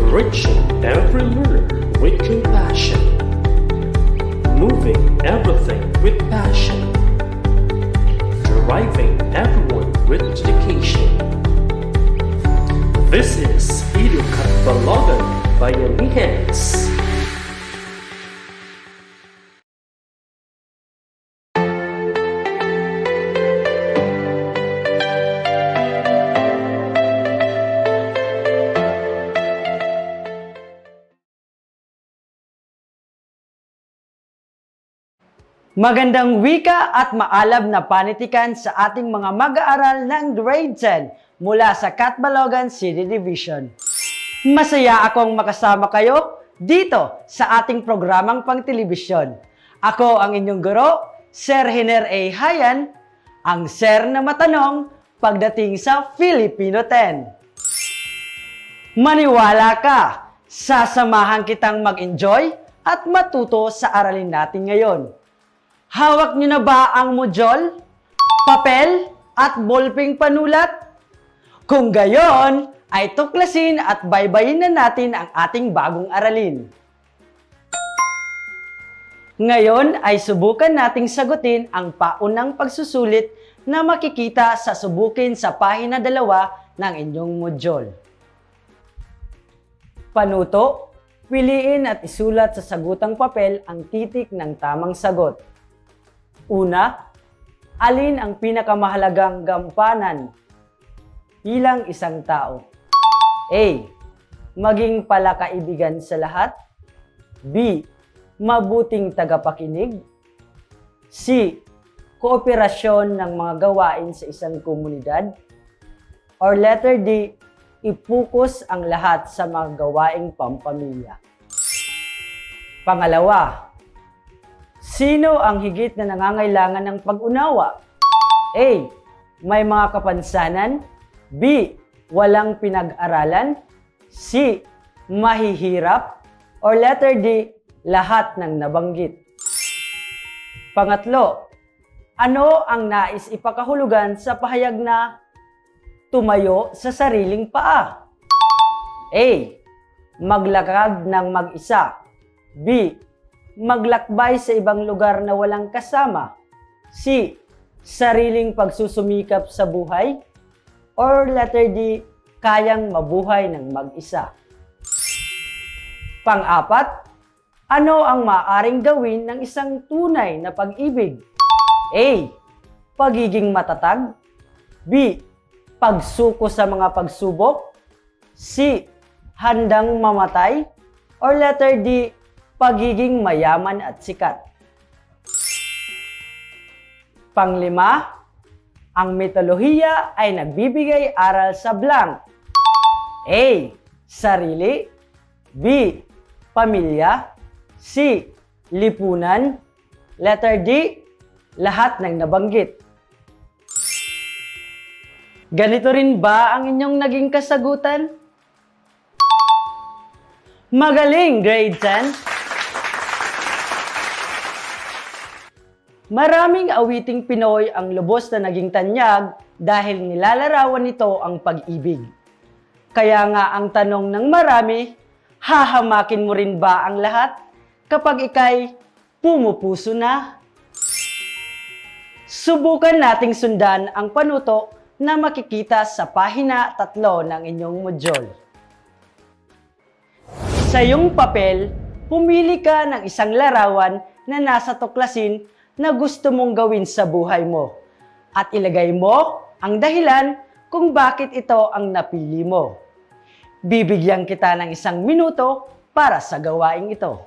Reaching every learner with compassion. Moving everything with passion. Driving everyone with dedication. This is Educat Balogan Bayanihan. Magandang wika at maalab na panitikan sa ating mga mag-aaral ng Grade 10 mula sa Catbalogan City Division. Masaya akong makasama kayo dito sa ating programang pang-telebisyon. Ako ang inyong guro, Sir Hiner A. Hayan, ang Sir na matanong pagdating sa Filipino 10. Maniwala ka, sasamahan kitang mag-enjoy at matuto sa aralin natin ngayon. Hawak niyo na ba ang module, papel, at ballpeng panulat? Kung gayon, ay tuklasin at baybayin na natin ang ating bagong aralin. Ngayon ay subukan nating sagutin ang paunang pagsusulit na makikita sa subukin sa pahina 2 ng inyong module. Panuto, piliin at isulat sa sagutang papel ang titik ng tamang sagot. Una, alin ang pinakamahalagang gampanan bilang isang tao? A. Maging palakaibigan sa lahat. B. Mabuting tagapakinig. C. Kooperasyon ng mga gawain sa isang komunidad. Or letter D. Ipokus ang lahat sa mga gawaing pampamilya. Pangalawa, sino ang higit na nangangailangan ng pag-unawa? A. May mga kapansanan. B. Walang pinag-aralan. C. Mahihirap. Or letter D. Lahat ng nabanggit. Pangatlo, ano ang nais ipakahulugan sa pahayag na tumayo sa sariling paa? A. Maglakad ng mag-isa. B. Maglakbay sa ibang lugar na walang kasama. C. Sariling pagsusumikap sa buhay. Or letter D. Kayang mabuhay ng mag-isa. Pang-apat, ano ang maaaring gawin ng isang tunay na pag-ibig? A. Pagiging matatag. B. Pagsuko sa mga pagsubok. C. Handang mamatay. Or letter D. Pagiging mayaman at sikat. Panglima, ang mitolohiya ay nagbibigay aral sa blank. A. Sarili. B. Pamilya. C. Lipunan. Letter D. Lahat ng nabanggit. Ganito rin ba ang inyong naging kasagutan? Magaling, Grade 10! Maraming awiting Pinoy ang lubos na naging tanyag dahil nilalarawan nito ang pag-ibig. Kaya nga ang tanong ng marami, hahamakin mo rin ba ang lahat kapag ika'y pumupuso na? Subukan nating sundan ang panuto na makikita sa pahina 3 ng inyong module. Sa iyong papel, pumili ka ng isang larawan na nasa tuklasin na gusto mong gawin sa buhay mo at ilagay mo ang dahilan kung bakit ito ang napili mo. Bibigyan kita ng 1 minuto para sa gawaing ito.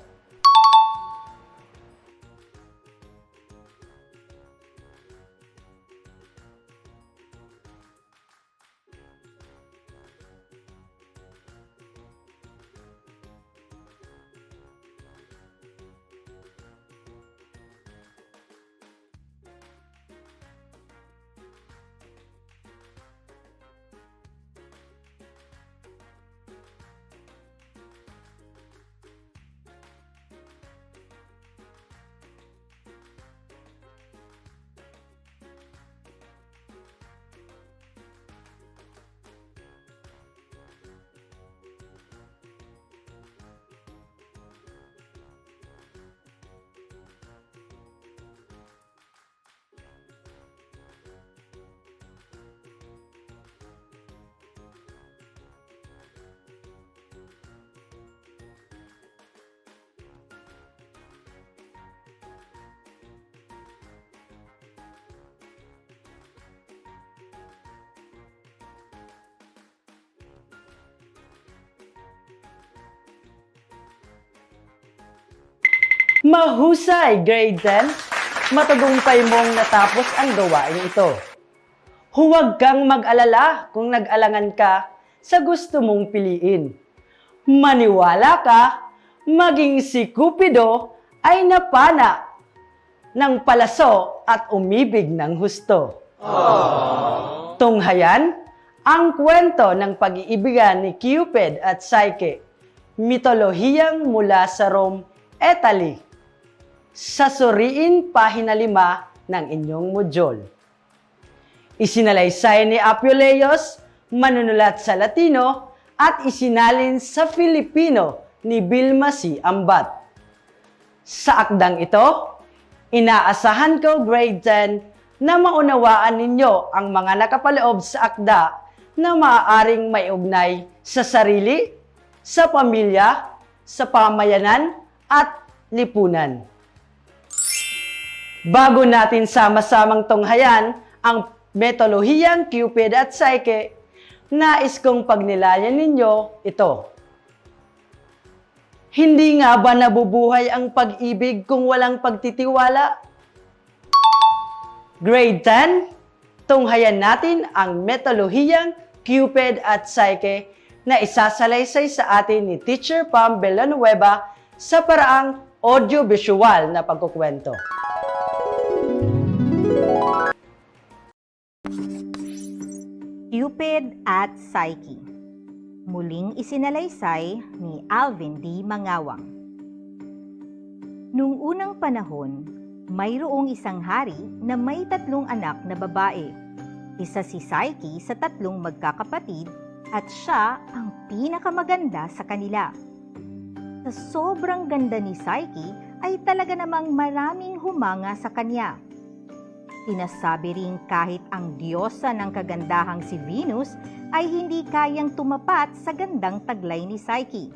Mahusay, grade 10. Matagumpay mong natapos ang gawain ito. Huwag kang mag-alala kung nag-alangan ka sa gusto mong piliin. Maniwala ka, maging si Cupido ay napana ng palaso at umibig ng husto. Tunghayan ang kwento ng pag-iibigan ni Cupid at Psyche, mitolohiyang mula sa Rome, Italy. Sasuriin pahina 5 ng inyong modyol. Isinalaysay ni Apuleius, manunulat sa Latino, at isinalin sa Filipino ni Vilma C. Ambat. Sa akdang ito, inaasahan ko grade 10 na maunawaan ninyo ang mga nakapaloob sa akda na maaaring maiugnay sa sarili, sa pamilya, sa pamayanan, at lipunan. Bago natin sama-samang tunghayan ang metolohiyang Cupid at Psyche, nais kong pagnilayan ninyo ito. Hindi nga ba nabubuhay ang pag-ibig kung walang pagtitiwala? Grade 10, tunghayan natin ang metolohiyang Cupid at Psyche na isasalaysay sa atin ni Teacher Pam Villanueva sa paraang audio-visual na pagkukwento. Cupid at Psyche. Muling isinalaysay ni Alvin D. Mangawang. Noong unang panahon, mayroong isang hari na may 3 anak na babae. Isa si Psyche sa 3 magkakapatid at siya ang pinakamaganda sa kanila. Sa sobrang ganda ni Psyche ay talaga namang maraming humanga sa kanya. Sinasabi rin kahit ang diyosa ng kagandahang si Venus ay hindi kayang tumapat sa gandang taglay ni Psyche.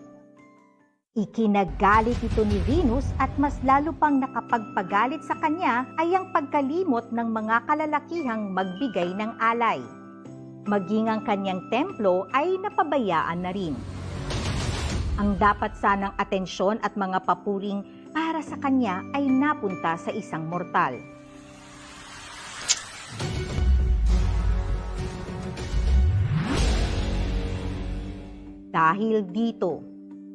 Ikinagalit ito ni Venus at mas lalo pang nakapagpagalit sa kanya ay ang pagkalimot ng mga kalalakihang magbigay ng alay. Maging ang kanyang templo ay napabayaan na rin. Ang dapat sanang atensyon at mga papuring para sa kanya ay napunta sa isang mortal. Dahil dito,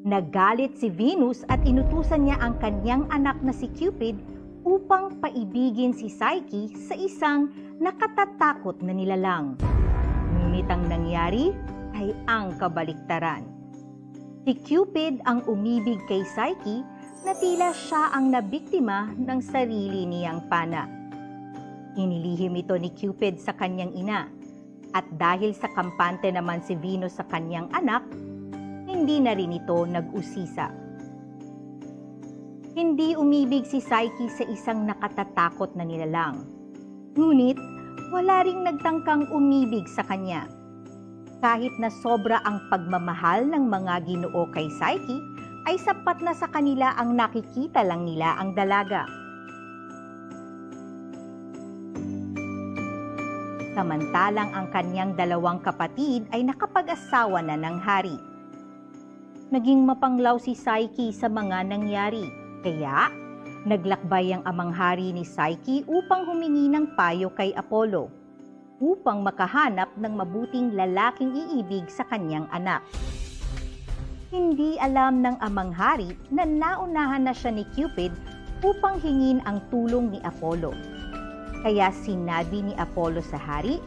nagalit si Venus at inutusan niya ang kanyang anak na si Cupid upang paibigin si Psyche sa isang nakatatakot na nilalang. Ngunit ang nangyari ay ang kabaliktaran. Si Cupid ang umibig kay Psyche na tila siya ang nabiktima ng sarili niyang pana. Inilihim ito ni Cupid sa kanyang ina at dahil sa kampante naman si Venus sa kanyang anak, hindi na rin ito nag-usisa. Hindi umibig si Psyche sa isang nakatatakot na nilalang. Ngunit, wala ring nagtangkang umibig sa kanya. Kahit na sobra ang pagmamahal ng mga Ginoo kay Psyche, ay sapat na sa kanila ang nakikita lang nila ang dalaga. Samantalang ang kanyang 2 kapatid ay nakapag-asawa na ng hari. Naging mapanglaw si Psyche sa mga nangyari, kaya naglakbay ang amang hari ni Psyche upang humingi ng payo kay Apollo, upang makahanap ng mabuting lalaking iibig sa kanyang anak. Hindi alam ng amang hari na naunahan na siya ni Cupid upang hingin ang tulong ni Apollo. Kaya sinabi ni Apollo sa hari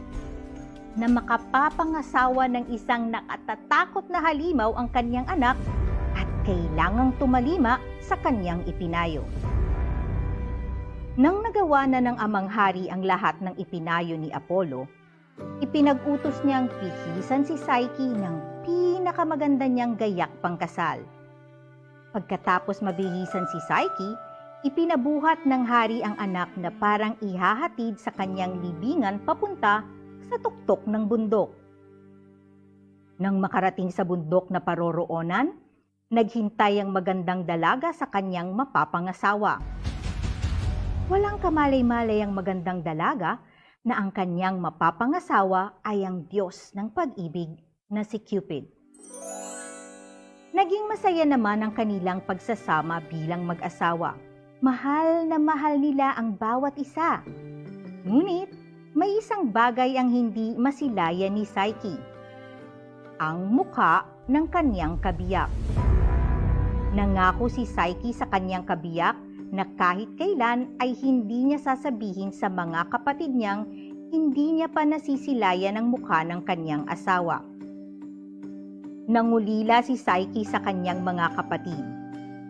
na makapapangasawa ng isang nakatatakot na halimaw ang kanyang anak at kailangang tumalima sa kanyang ipinayo. Nang nagawa na ng amang hari ang lahat ng ipinayo ni Apollo, ipinag-utos niyang pihisan si Psyche ng pinakamaganda niyang gayak pangkasal. Pagkatapos mabihisan si Psyche, ipinabuhat ng hari ang anak na parang ihahatid sa kanyang libingan papunta sa tuktok ng bundok. Nang makarating sa bundok na paroroonan, naghintay ang magandang dalaga sa kanyang mapapangasawa. Walang kamalay-malay ang magandang dalaga na ang kanyang mapapangasawa ay ang Diyos ng pag-ibig na si Cupid. Naging masaya naman ang kanilang pagsasama bilang mag-asawa. Mahal na mahal nila ang bawat isa. Ngunit, may isang bagay ang hindi masilayan ni Psyche. Ang mukha ng kanyang kabiyak. Nangako si Psyche sa kanyang kabiyak na kahit kailan ay hindi niya sasabihin sa mga kapatid niyang hindi niya pa nasisilayan ang mukha ng kanyang asawa. Nangulila si Psyche sa kanyang mga kapatid,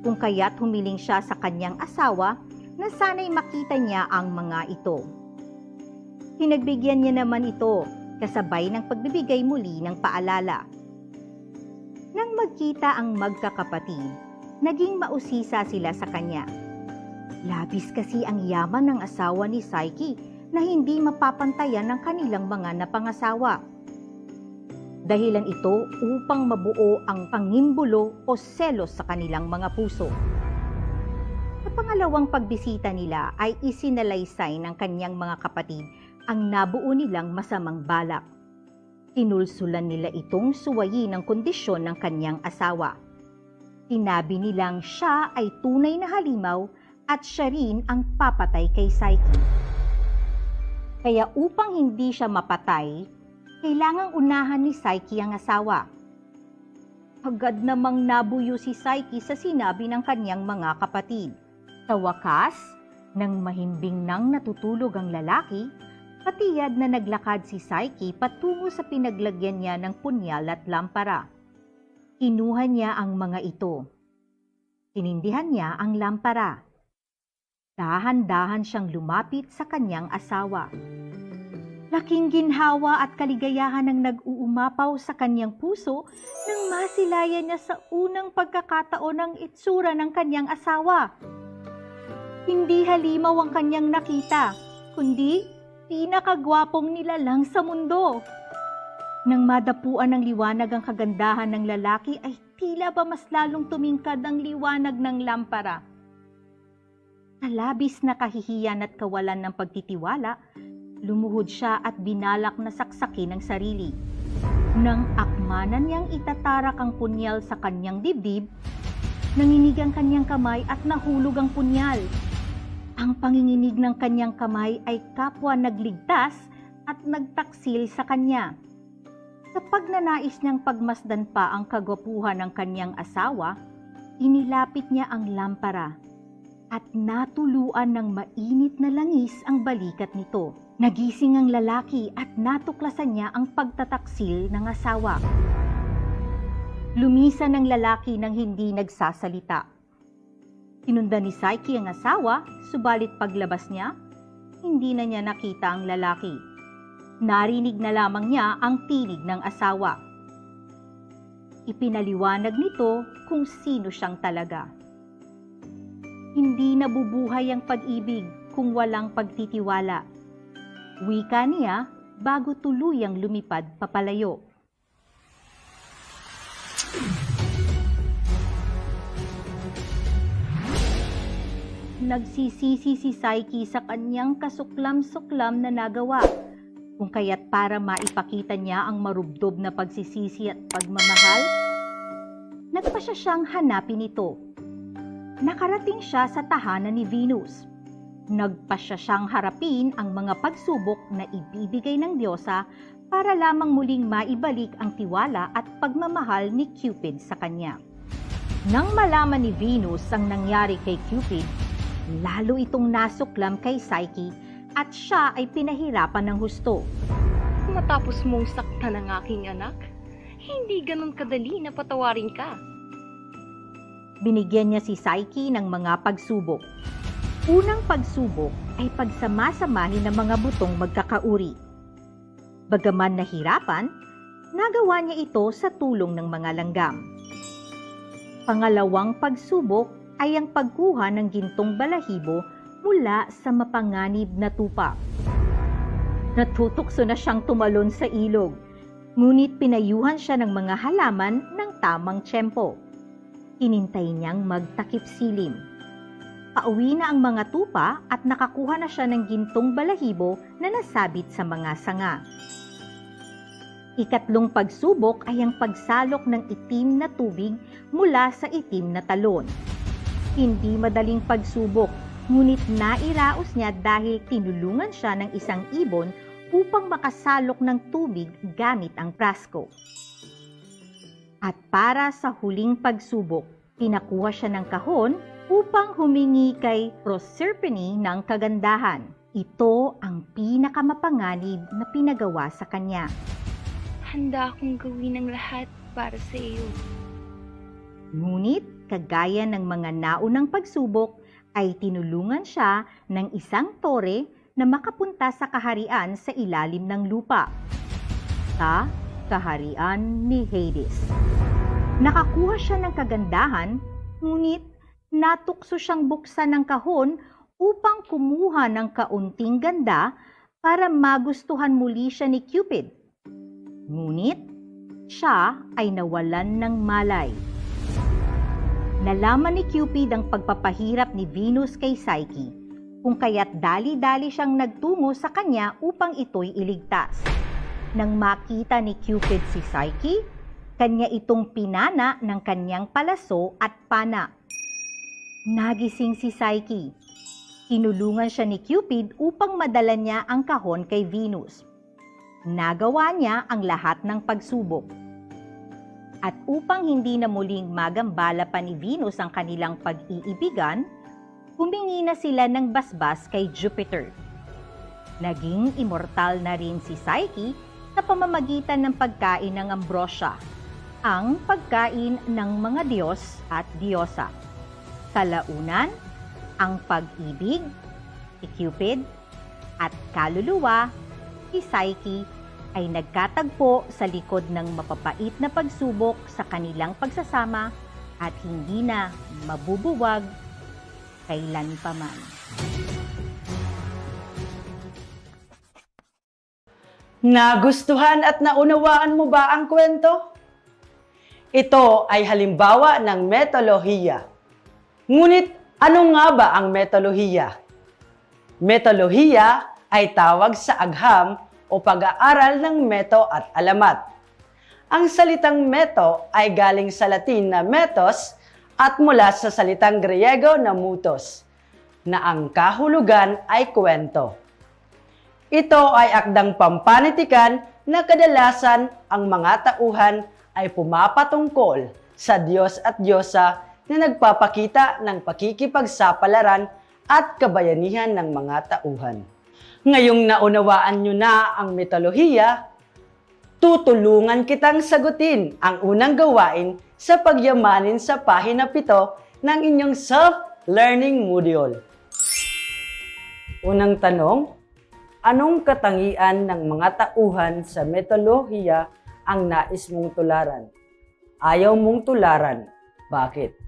kung kaya't humiling siya sa kanyang asawa na sana'y makita niya ang mga ito. Pinagbigyan niya naman ito kasabay ng pagbibigay muli ng paalala. Nang magkita ang magkakapatid, naging mausisa sila sa kanya. Labis kasi ang yaman ng asawa ni Psyche na hindi mapapantayan ng kanilang mga napangasawa. Dahilan ito upang mabuo ang pangimbulo o selos sa kanilang mga puso. Sa pangalawang pagbisita nila ay isinalaysay ng kanyang mga kapatid ang nabuo nilang masamang balak. Tinulsulan nila itong suwayin ang kondisyon ng kanyang asawa. Sinabi nilang siya ay tunay na halimaw at siya rin ang papatay kay Psyche. Kaya upang hindi siya mapatay, kailangang unahan ni Psyche ang asawa. Agad namang nabuyo si Psyche sa sinabi ng kanyang mga kapatid. Sa wakas, nang mahimbing nang natutulog ang lalaki, patiyad na naglakad si Psyche patungo sa pinaglagyan niya ng punyal at lampara. Kinuha niya ang mga ito. Tinindihan niya ang lampara. Dahan-dahan siyang lumapit sa kanyang asawa. Laking ginhawa at kaligayahan ang nag-uumapaw sa kanyang puso nang masilayan niya sa unang pagkakataon ang itsura ng kanyang asawa. Hindi halimaw ang kanyang nakita, kundi pinakagwapong nilalang sa mundo. Nang madapuan ng liwanag ang kagandahan ng lalaki ay tila ba mas lalong tumingkad ang liwanag ng lampara. Sa labis na kahihiyan at kawalan ng pagtitiwala, lumuhod siya at binalak na saksakin ang sarili. Nang akmanan niyang itatarak ang punyal sa kanyang dibdib, nanginig ang kanyang kamay at nahulog ang punyal. Ang panginginig ng kanyang kamay ay kapwa nagligtas at nagtaksil sa kanya. Sa pagnanais niyang pagmasdan pa ang kagwapuhan ng kanyang asawa, inilapit niya ang lampara at natuluan ng mainit na langis ang balikat nito. Nagising ang lalaki at natuklasan niya ang pagtataksil ng asawa. Lumisan ang lalaki nang hindi nagsasalita. Sinundan ni Psyche ang asawa, subalit paglabas niya, hindi na niya nakita ang lalaki. Narinig na lamang niya ang tinig ng asawa. Ipinaliwanag nito kung sino siyang talaga. Hindi nabubuhay ang pag-ibig kung walang pagtitiwala. Wika niya bago tuluyang lumipad papalayo. Nagsisisi si Psyche sa kanyang kasuklam-suklam na nagawa, kung kaya't para maipakita niya ang marubdob na pagsisisi at pagmamahal, nagpasya siyang hanapin ito. Nakarating siya sa tahanan ni Venus. Nagpasya siyang harapin ang mga pagsubok na ibibigay ng Diyosa para lamang muling maibalik ang tiwala at pagmamahal ni Cupid sa kanya. Nang malaman ni Venus ang nangyari kay Cupid, lalo itong nasuklam kay Psyche at siya ay pinahirapan ng husto. Matapos mong saktan ang aking anak, hindi ganun kadali na patawarin ka. Binigyan niya si Psyche ng mga pagsubok. Unang pagsubok ay pagsamasamahin ng mga butong magkakauri. Bagaman nahirapan, nagawa niya ito sa tulong ng mga langgam. Pangalawang pagsubok ay ang pagkuha ng gintong balahibo mula sa mapanganib na tupa. Natutukso na siyang tumalon sa ilog, ngunit pinayuhan siya ng mga halaman ng tamang tiyempo. Hinintay niyang magtakip silim. Pauwi na ang mga tupa at nakakuha na siya ng gintong balahibo na nasabit sa mga sanga. Ikatlong pagsubok ay ang pagsalok ng itim na tubig mula sa itim na talon. Hindi madaling pagsubok, ngunit nairaos niya dahil tinulungan siya ng isang ibon upang makasalok ng tubig gamit ang prasko. At para sa huling pagsubok, pinakuha siya ng kahon upang humingi kay Proserpine ng kagandahan. Ito ang pinakamapanganib na pinagawa sa kanya. Handa akong gawin ang lahat para sa iyo. Ngunit, kagaya ng mga naunang pagsubok, ay tinulungan siya ng isang tore na makapunta sa kaharian sa ilalim ng lupa, sa kaharian ni Hades. Nakakuha siya ng kagandahan, ngunit natukso siyang buksan ng kahon upang kumuha ng kaunting ganda para magustuhan muli siya ni Cupid. Ngunit, siya ay nawalan ng malay. Nalaman ni Cupid ang pagpapahirap ni Venus kay Psyche, kung kaya't dali-dali siyang nagtungo sa kanya upang ito'y iligtas. Nang makita ni Cupid si Psyche, kanya itong pinana ng kanyang palaso at pana. Nagising si Psyche. Tinulungan siya ni Cupid upang madala niya ang kahon kay Venus. Nagawa niya ang lahat ng pagsubok. At upang hindi na muling magambala pa ni Venus ang kanilang pag-iibigan, humingi na sila ng basbas kay Jupiter. Naging immortal na rin si Psyche sa pamamagitan ng pagkain ng ambrosia, ang pagkain ng mga Diyos at Diyosa. Kalaunan, ang pag-ibig, si Cupid, at kaluluwa, si Psyche, ay nagkatagpo sa likod ng mapapait na pagsubok sa kanilang pagsasama at hindi na mabubuwag kailanpaman. Nagustuhan at naunawaan mo ba ang kwento? Ito ay halimbawa ng metodolohiya. Ngunit ano nga ba ang metodolohiya? Metodolohiya ay tawag sa agham o pag-aaral ng meto at alamat. Ang salitang meto ay galing sa Latin na metos at mula sa salitang Griego na mutos, na ang kahulugan ay kwento. Ito ay akdang pampanitikan na kadalasan ang mga tauhan ay pumapatungkol sa Diyos at Diyosa na nagpapakita ng pakikipagsapalaran at kabayanihan ng mga tauhan. Ngayong naunawaan nyo na ang mitolohiya, tutulungan kitang sagutin ang unang gawain sa pagyamanin sa pahina 7 ng inyong self-learning module. Unang tanong, anong katangian ng mga tauhan sa mitolohiya ang nais mong tularan? Ayaw mong tularan. Bakit?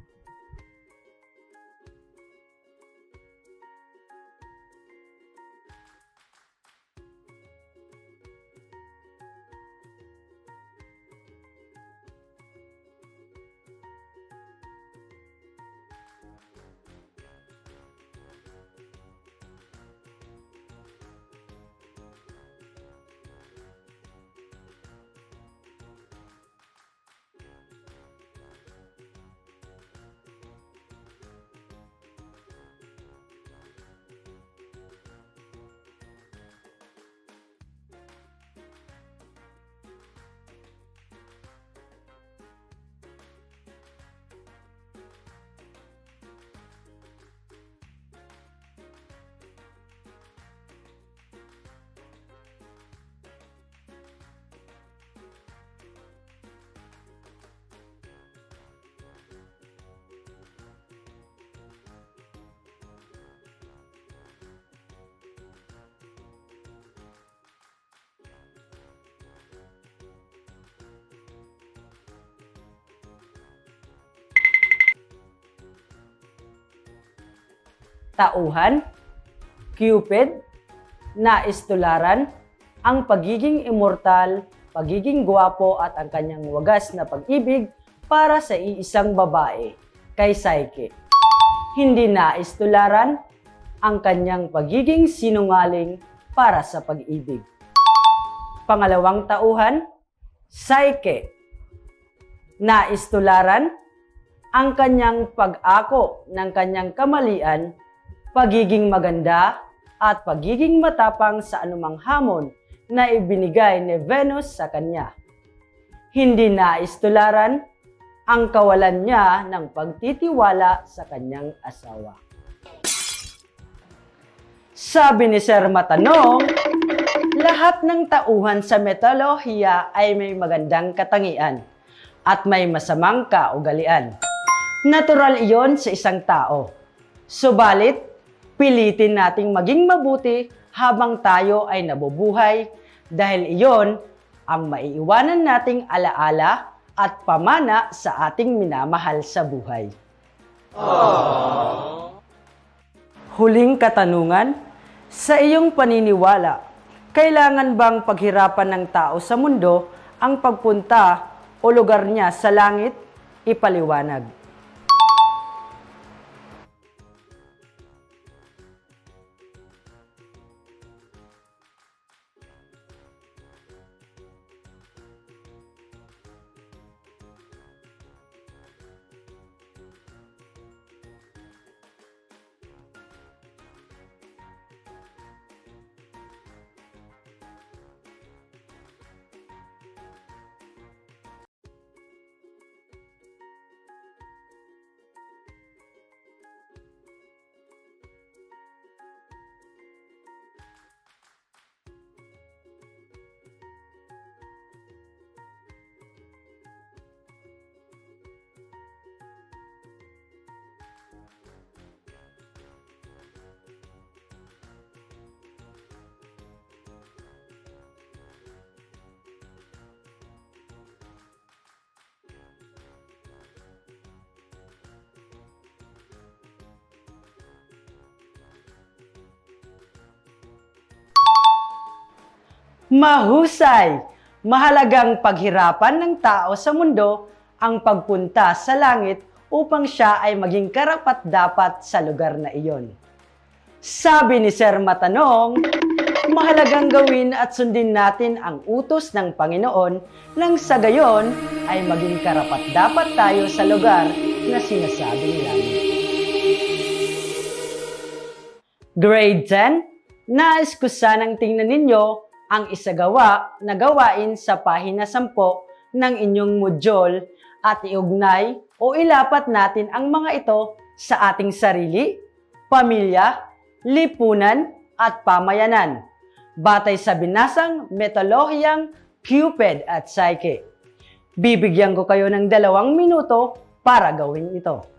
Tauhan, Cupid, nais tularan, ang pagiging immortal, pagiging gwapo at ang kanyang wagas na pag-ibig para sa iisang babae, kay Psyche. Hindi nais tularan, ang kanyang pagiging sinungaling para sa pag-ibig. Pangalawang tauhan, Psyche, nais tularan, ang kanyang pag-ako ng kanyang kamalian, pagiging maganda, at pagiging matapang sa anumang hamon na ibinigay ni Venus sa kanya. Hindi nais tularan ang kawalan niya ng pagtitiwala sa kanyang asawa. Sabi ni Sir Matanong, lahat ng tauhan sa mitolohiya ay may magandang katangian at may masamang kaugalian. Natural iyon sa isang tao. Subalit, pilitin nating maging mabuti habang tayo ay nabubuhay dahil iyon ang maiiwanan nating alaala at pamana sa ating minamahal sa buhay. Huling katanungan, sa iyong paniniwala, kailangan bang paghirapan ng tao sa mundo ang pagpunta o lugar niya sa langit? Ipaliwanag. Mahusay! Mahalagang paghirapan ng tao sa mundo ang pagpunta sa langit upang siya ay maging karapat-dapat sa lugar na iyon. Sabi ni Sir Matanong, mahalagang gawin at sundin natin ang utos ng Panginoon nang sa gayon ay maging karapat-dapat tayo sa lugar na sinasabing langit. Grade 10, nais ko sanang tingnan ninyo ang isagawa na gawain sa pahina 10 ng inyong module at iugnay o ilapat natin ang mga ito sa ating sarili, pamilya, lipunan at pamayanan, batay sa binasang mitolohiyang Cupid at Psyche. Bibigyan ko kayo ng 2 minuto para gawin ito.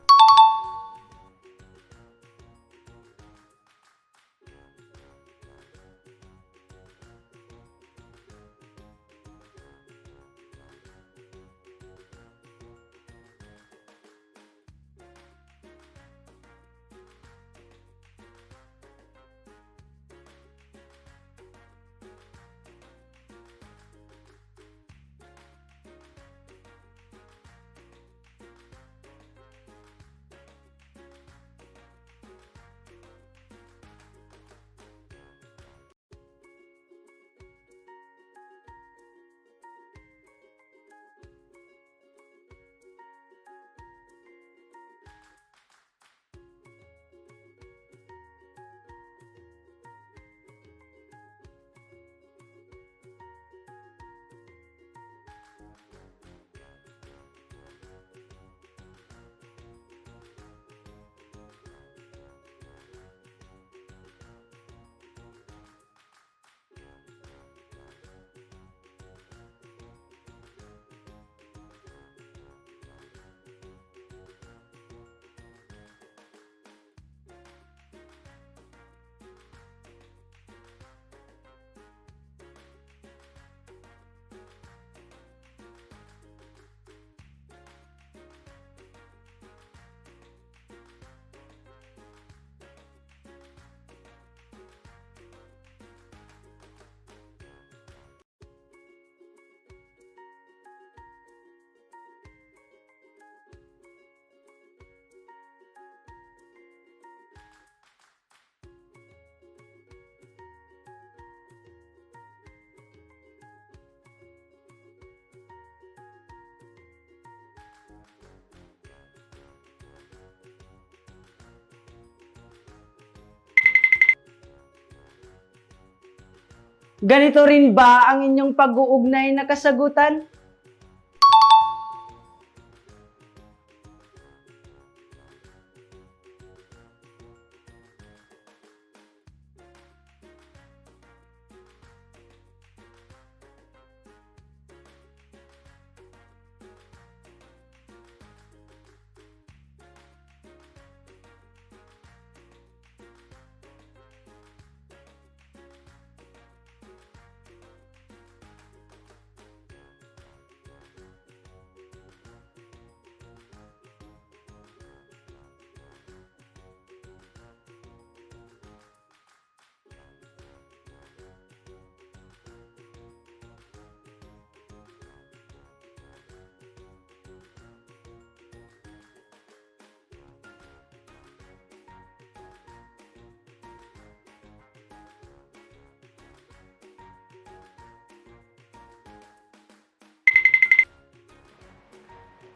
Ganito rin ba ang inyong pag-uugnay na kasagutan?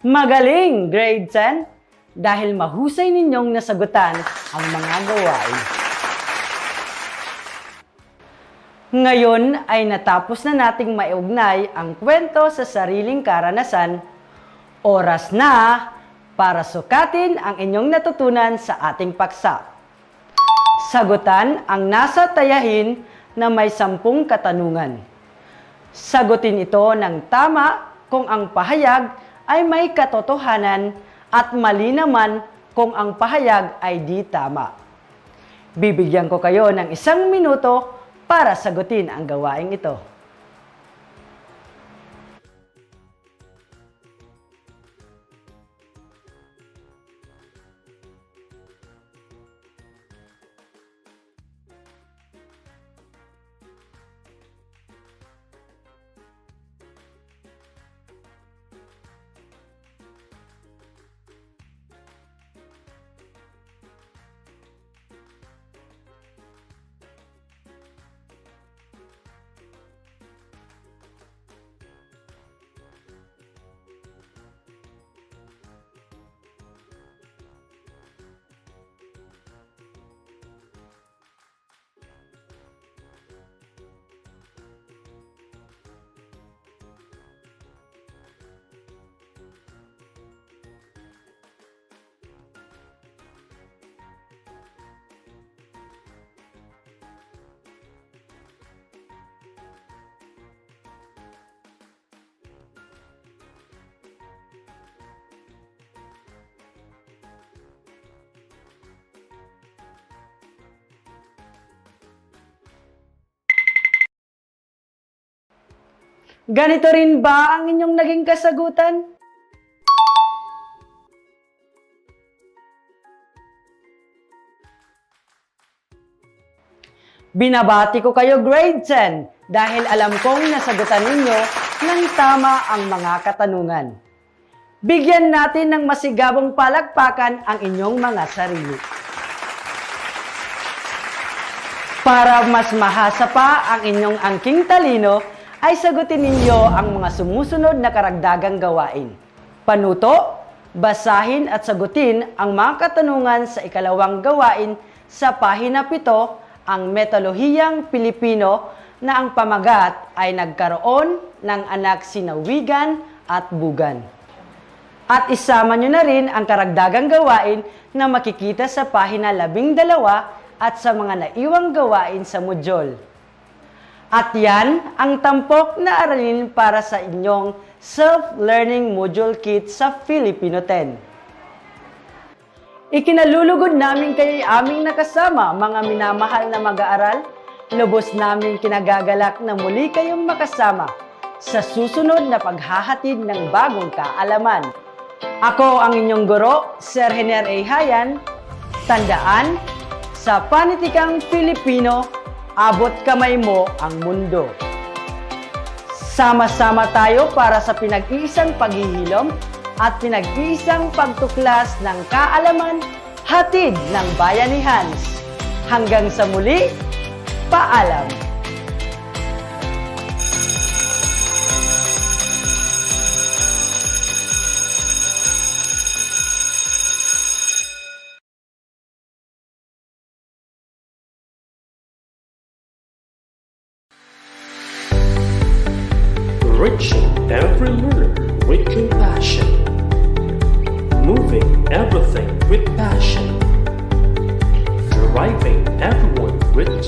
Magaling, grade 10! Dahil mahusay ninyong nasagutan ang mga gawain. Ngayon ay natapos na nating maiugnay ang kwento sa sariling karanasan. Oras na para sukatin ang inyong natutunan sa ating paksa. Sagutan ang nasa tayahin na may 10 katanungan. Sagutin ito ng tama kung ang pahayag ay may katotohanan at mali naman kung ang pahayag ay di tama. Bibigyan ko kayo ng 1 minuto para sagutin ang gawaing ito. Ganito rin ba ang inyong naging kasagutan? Binabati ko kayo grade 10 dahil alam kong nasagutan ninyo ng tama ang mga katanungan. Bigyan natin ng masigabong palakpakan ang inyong mga sarili. Para mas mahasa pa ang inyong angking talino, ay sagutin ninyo ang mga sumusunod na karagdagang gawain. Panuto, basahin at sagutin ang mga katanungan sa ikalawang gawain sa pahina 7, ang Metalohiyang Pilipino na ang pamagat ay nagkaroon ng anak sina Wigan at Bugan. At isama nyo na rin ang karagdagang gawain na makikita sa pahina 12 at sa mga naiwang gawain sa modyol. At yan ang tampok na aralin para sa inyong Self-Learning Module Kit sa Filipino 10. Ikinalulugod namin kayo'y aming nakasama, mga minamahal na mag-aaral. Lubos namin kinagagalak na muli kayong makasama sa susunod na paghahatid ng bagong kaalaman. Ako ang inyong guro, Sir Hener A. Hayan. Tandaan, sa panitikang Filipino, abot kamay mo ang mundo. Sama-sama tayo para sa pinag-iisang paghihilom at pinag-iisang pagtuklas ng kaalaman, hatid ng bayanihan. Hanggang sa muli, paalam! Approaching every learner with compassion. Moving everything with passion. Driving everyone with